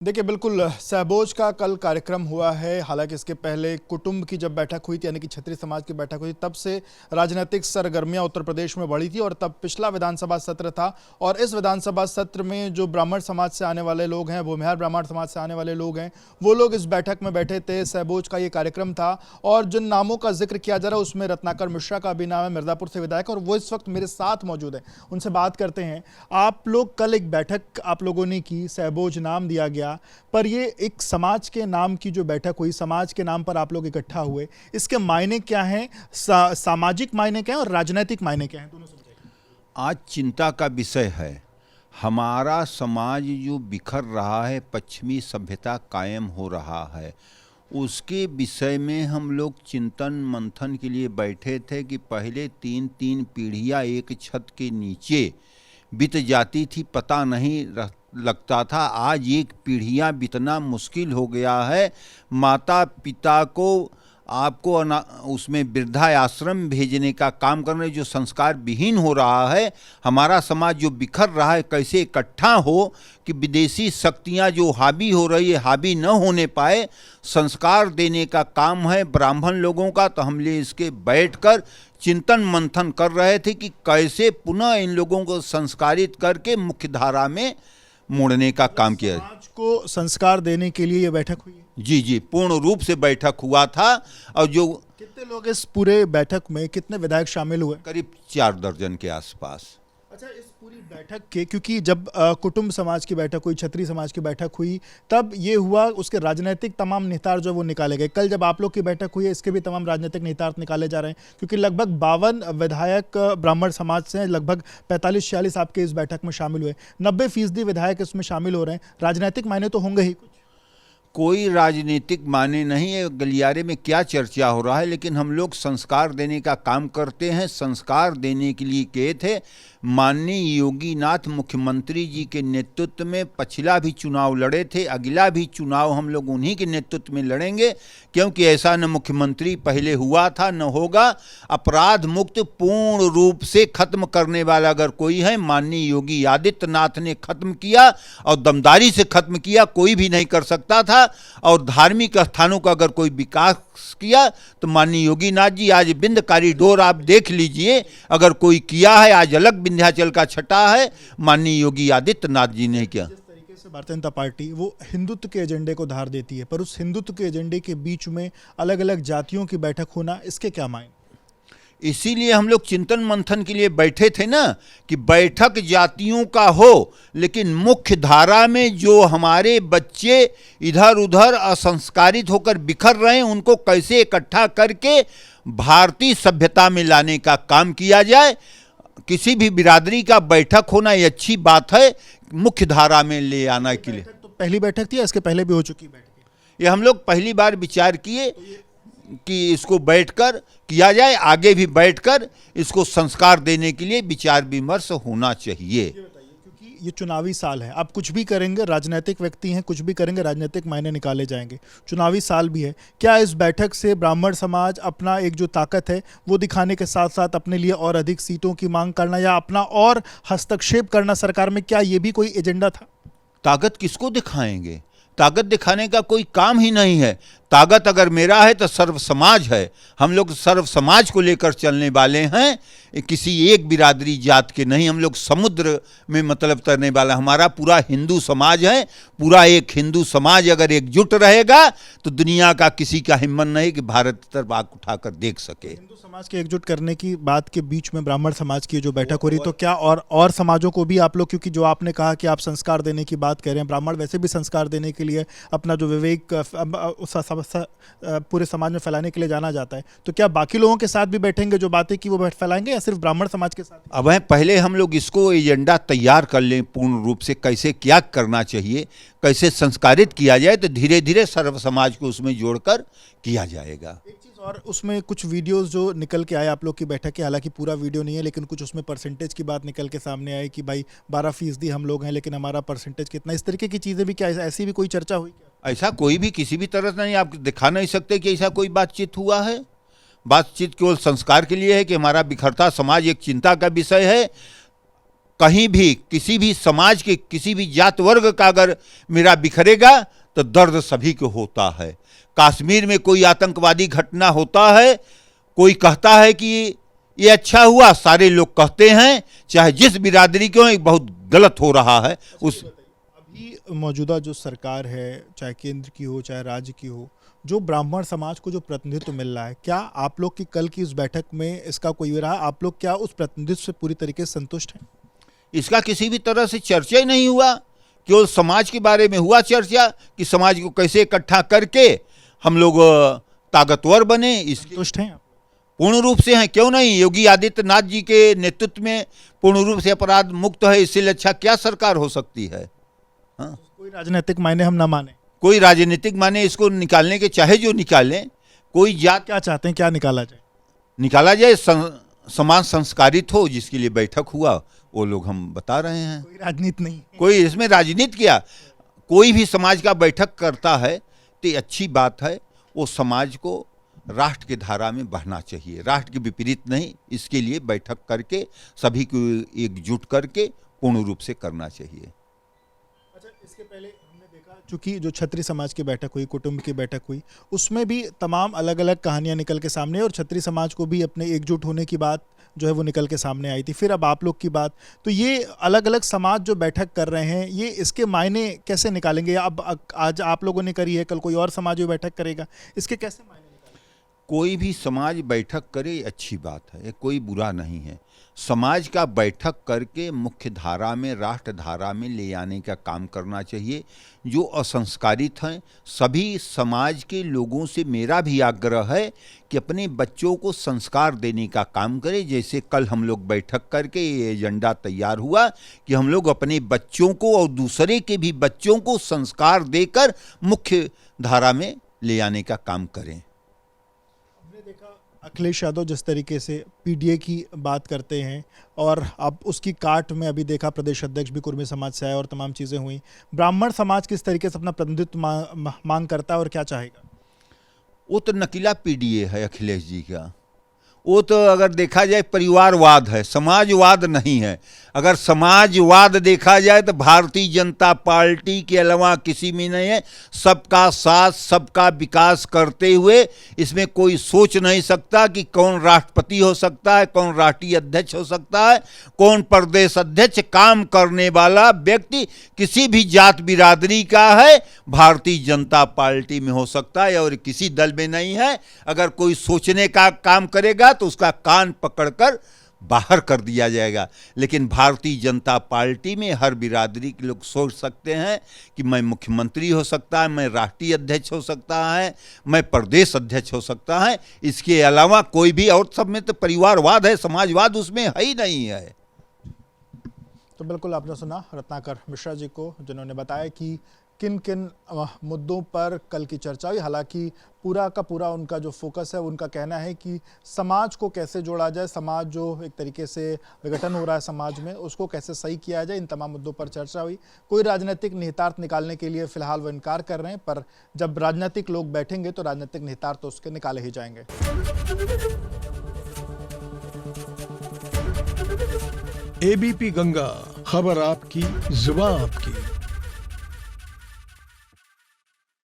देखिए बिल्कुल सहबोज का कल कार्यक्रम हुआ है। हालांकि इसके पहले कुटुंब की जब बैठक हुई थी, यानी कि क्षत्रिय समाज की बैठक हुई, तब से राजनीतिक सरगर्मियां उत्तर प्रदेश में बढ़ी थी और तब पिछला विधानसभा सत्र था। और इस विधानसभा सत्र में जो ब्राह्मण समाज से आने वाले लोग हैं, वो भूमिहार ब्राह्मण समाज से आने वाले लोग हैं, वो लोग इस बैठक में बैठे थे। सहबोज का ये कार्यक्रम था और जिन नामों का जिक्र किया जा रहा है उसमें रत्नाकर मिश्रा का भी नाम है, मिर्जापुर से विधायक, और वो इस वक्त मेरे साथ मौजूद है। उनसे बात करते हैं। आप लोग कल एक बैठक आप लोगों ने की, सहबोज नाम दिया गया, पर ये एक समाज के नाम की जो बैठक हुई, समाज के नाम पर आप लोग इकट्ठा हुए, इसके मायने क्या हैं? सामाजिक मायने क्या हैं और राजनीतिक मायने क्या हैं? दोनों समझाइए। आज चिंता का विषय है। हमारा समाज जो बिखर रहा है, पश्चिमी सभ्यता कायम हो रहा है, उसके विषय में हम लोग चिंतन मंथन के लिए बैठे थे कि पहले तीन तीन पीढ़ियाँ एक छत के नीचे बीत जाती थी, पता नहीं लगता था। आज एक पीढ़ियाँ बीतना मुश्किल हो गया है। माता पिता को आपको उसमें वृद्धा आश्रम भेजने का काम करने, जो संस्कार विहीन हो रहा है। हमारा समाज जो बिखर रहा है, कैसे इकट्ठा हो कि विदेशी शक्तियां जो हावी हो रही है, हावी न होने पाए। संस्कार देने का काम है ब्राह्मण लोगों का। तो हम लोग इसके बैठकर चिंतन मंथन कर रहे थे कि कैसे पुनः इन लोगों को संस्कारित करके मुख्य धारा में मोड़ने का काम किया। समाज को संस्कार देने के लिए ये बैठक हुई है? जी जी, पूर्ण रूप से बैठक हुआ था। और जो कितने लोग इस पूरे बैठक में, कितने विधायक शामिल हुए? करीब 4 दर्जन के आसपास। अच्छा, इस पूरी बैठक के, क्योंकि जब कुटुंब समाज की बैठक हुई, क्षत्रिय समाज की बैठक हुई, तब ये हुआ, उसके राजनीतिक तमाम निहितार्थ जो वो निकाले गए। कल जब आप लोग की बैठक हुई है, इसके भी तमाम राजनीतिक निहितार्थ निकाले जा रहे हैं, क्योंकि लगभग 52 विधायक ब्राह्मण समाज से हैं, लगभग 45-46 आपके इस बैठक में शामिल हुए, 90% विधायक इसमें शामिल हो रहे हैं। राजनीतिक मायने तो होंगे ही कुछ? कोई राजनीतिक माने नहीं है। गलियारे में क्या चर्चा हो रहा है, लेकिन हम लोग संस्कार देने का काम करते हैं। संस्कार देने के लिए कहे थे। माननीय योगीनाथ मुख्यमंत्री जी के नेतृत्व में पिछला भी चुनाव लड़े थे, अगला भी चुनाव हम लोग उन्हीं के नेतृत्व में लड़ेंगे, क्योंकि ऐसा न मुख्यमंत्री पहले हुआ था न होगा। अपराध मुक्त पूर्ण रूप से खत्म करने वाला अगर कोई है, माननीय योगी आदित्यनाथ ने खत्म किया और दमदारी से खत्म किया, कोई भी नहीं कर सकता था। और धार्मिक स्थानों का अगर कोई विकास किया तो माननीय योगीनाथ जी, आज बिंद कॉरिडोर आप देख लीजिए, अगर कोई किया है, आज अलग विंध्याचल का छटा है, माननीय योगी आदित्यनाथ जी ने किया। जिस तरीके से भारतीय जनता पार्टी वो हिंदुत्व के एजेंडे को धार देती है, पर उस हिंदुत्व के एजेंडे के बीच में अलग अलग जातियों की बैठक होना, इसके क्या मायने? इसीलिए हम लोग चिंतन मंथन के लिए बैठे थे ना, कि बैठक जातियों का हो, लेकिन मुख्य धारा में जो हमारे बच्चे इधर उधर असंस्कारित होकर बिखर रहे हैं, उनको कैसे इकट्ठा करके भारतीय सभ्यता में लाने का काम किया जाए। किसी भी बिरादरी का बैठक होना ये अच्छी बात है, मुख्य धारा में ले आना के लिए। तो पहली बैठक थी या इसके पहले भी हो चुकी बैठक? ये हम लोग पहली बार विचार किए कि इसको बैठकर किया जाए, आगे भी बैठकर इसको संस्कार देने के लिए विचार विमर्श होना चाहिए। क्योंकि ये चुनावी साल है, आप कुछ भी करेंगे, राजनीतिक व्यक्ति हैं, कुछ भी करेंगे राजनीतिक मायने निकाले जाएंगे। चुनावी साल भी है। क्या इस बैठक से ब्राह्मण समाज अपना एक जो ताकत है वो दिखाने के साथ साथ अपने लिए और अधिक सीटों की मांग करना या अपना और हस्तक्षेप करना सरकार में, क्या ये भी कोई एजेंडा था? ताकत किसको दिखाएंगे? ताकत दिखाने का कोई काम ही नहीं है। ताकत अगर मेरा है तो सर्व समाज है। हम लोग सर्व समाज को लेकर चलने वाले हैं, किसी एक बिरादरी जात के नहीं। हम लोग समुद्र में मतलब तैरने वाला, हमारा पूरा हिंदू समाज है। पूरा एक हिंदू समाज अगर एकजुट रहेगा तो दुनिया का किसी का हिम्मत नहीं कि भारत तरफ आंख उठाकर देख सके। हिंदू समाज के एकजुट करने की बात के बीच में ब्राह्मण समाज की जो बैठक हो रही, तो क्या और समाजों को भी आप लोग, क्योंकि जो आपने कहा कि आप संस्कार देने की बात कह रहे हैं, ब्राह्मण वैसे भी संस्कार देने के लिए अपना जो विवेक पूरे समाज में फैलाने के लिए जाना जाता है, तो क्या बाकी लोगों के साथ भी बैठेंगे, जो बातें की वो फैलाएंगे, या सिर्फ ब्राह्मण समाज के साथ? अब पहले हम लोग इसको एजेंडा तैयार कर लें पूर्ण रूप से, कैसे क्या करना चाहिए, कैसे संस्कारित किया जाए, तो धीरे धीरे सर्व समाज को उसमें जोड़कर किया जाएगा। एक चीज़ और, उसमें कुछ वीडियोस जो निकल के आए आप लोग की बैठक के, हालांकि पूरा वीडियो नहीं है, लेकिन कुछ उसमें परसेंटेज की बात निकल के सामने आई कि भाई 12% हम लोग हैं, लेकिन हमारा परसेंटेज कितना, इस तरीके की चीज़ें भी, क्या ऐसी भी कोई चर्चा हुई क्या? ऐसा कोई भी किसी भी तरह से नहीं, आप दिखा नहीं सकते कि ऐसा कोई बातचीत हुआ है। बातचीत केवल संस्कार के लिए है कि हमारा बिखरता समाज एक चिंता का विषय है। कहीं भी किसी भी समाज के किसी भी जात वर्ग का अगर मेरा बिखरेगा तो दर्द सभी को होता है। कश्मीर में कोई आतंकवादी घटना होता है, कोई कहता है कि ये अच्छा हुआ, सारे लोग कहते हैं, चाहे जिस बिरादरी के हो, ये बहुत गलत हो रहा है। उस अभी मौजूदा जो सरकार है, चाहे केंद्र की हो चाहे राज्य की हो, जो ब्राह्मण समाज को जो प्रतिनिधित्व मिल रहा है, क्या आप लोग की कल की उस बैठक में इसका कोई रहा? आप लोग क्या उस प्रतिनिधित्व से पूरी तरीके से संतुष्ट हैं? इसका किसी भी तरह से चर्चा ही नहीं हुआ। केवल समाज के बारे में हुआ चर्चा कि समाज को कैसे इकट्ठा करके हम लोग ताकतवर बने। इसके संतुष्ट हैं आप? पूर्ण रूप से हैं, क्यों नहीं। योगी आदित्यनाथ जी के नेतृत्व में पूर्ण रूप से अपराध मुक्त है, इससे अच्छा क्या सरकार हो सकती है? हाँ, कोई राजनीतिक मायने हम ना माने, कोई राजनीतिक माने इसको निकालने के चाहे जो निकालें, कोई जात क्या चाहते हैं, क्या निकाला जाए? निकाला जाए, समाज संस्कारित हो, जिसके लिए बैठक हुआ वो लोग हम बता रहे हैं। कोई राजनीति नहीं, कोई इसमें राजनीति किया, कोई भी समाज का बैठक करता है तो ये अच्छी बात है। वो समाज को राष्ट्र की धारा में बहना चाहिए, राष्ट्र के विपरीत नहीं। इसके लिए बैठक करके सभी को एकजुट करके पूर्ण रूप से करना चाहिए। अच्छा, इसके पहले हमने देखा, चूंकि जो क्षत्रिय समाज की बैठक हुई, कुटुंब की बैठक हुई, उसमें भी तमाम अलग अलग कहानियां निकल के सामने आई और क्षत्रिय समाज को भी अपने एकजुट होने की बात जो है वो निकल के सामने आई थी। फिर अब आप लोग की बात, तो ये अलग अलग समाज जो बैठक कर रहे हैं, ये इसके मायने कैसे निकालेंगे? अब आज आप लोगों ने करी है, कल कोई और समाज जो बैठक करेगा, इसके कैसे मायने निकालेंगे? कोई भी समाज बैठक करे अच्छी बात है, कोई बुरा नहीं है। समाज का बैठक करके मुख्य धारा में, राष्ट्र धारा में ले आने का काम करना चाहिए। जो असंस्कारित हैं, सभी समाज के लोगों से मेरा भी आग्रह है कि अपने बच्चों को संस्कार देने का काम करें। जैसे कल हम लोग बैठक करके ये एजेंडा तैयार हुआ कि हम लोग अपने बच्चों को और दूसरे के भी बच्चों को संस्कार देकर मुख्य धारा में ले आने का काम करें। अखिलेश यादव जिस तरीके से पीडीए की बात करते हैं और अब उसकी काट में अभी देखा प्रदेश अध्यक्ष भी कुर्मी समाज से आए और तमाम चीज़ें हुई, ब्राह्मण समाज किस तरीके से अपना प्रतिनिधित्व मांग करता है और क्या चाहेगा? वो तो नकीला पीडीए है अखिलेश जी का। वो तो अगर देखा जाए परिवारवाद है, समाजवाद नहीं है। अगर समाजवाद देखा जाए तो भारतीय जनता पार्टी के अलावा किसी में नहीं है। सबका साथ, सबका विकास करते हुए इसमें कोई सोच नहीं सकता कि कौन राष्ट्रपति हो सकता है, कौन राष्ट्रीय अध्यक्ष हो सकता है, कौन प्रदेश अध्यक्ष। काम करने वाला व्यक्ति किसी भी जात बिरादरी का है, भारतीय जनता पार्टी में हो सकता है और किसी दल में नहीं है। अगर कोई सोचने का काम करेगा तो उसका कान पकड़कर बाहर कर दिया जाएगा। लेकिन भारतीय जनता पार्टी में हर बिरादरी के लोग सोच सकते हैं कि मैं मुख्यमंत्री हो सकता है, मैं राष्ट्रीय अध्यक्ष हो सकता है, मैं प्रदेश अध्यक्ष हो सकता है। इसके अलावा कोई भी, और सब में तो परिवारवाद है, समाजवाद उसमें है ही नहीं है। तो बिल्कुल आपने सुना रत्नाकर मिश्रा जी को, जिन्होंने बताया कि किन किन मुद्दों पर कल की चर्चा हुई। हालांकि पूरा का पूरा उनका जो फोकस है, उनका कहना है कि समाज को कैसे जोड़ा जाए, समाज जो एक तरीके से विघटन हो रहा है समाज में, उसको कैसे सही किया जाए, इन तमाम मुद्दों पर चर्चा हुई। कोई राजनीतिक निहितार्थ निकालने के लिए फिलहाल वो इनकार कर रहे हैं, पर जब राजनीतिक लोग बैठेंगे तो राजनीतिक निहितार्थ तो उसके निकाले ही जाएंगे। एबीपी गंगा, खबर आपकी, जुबान आपकी।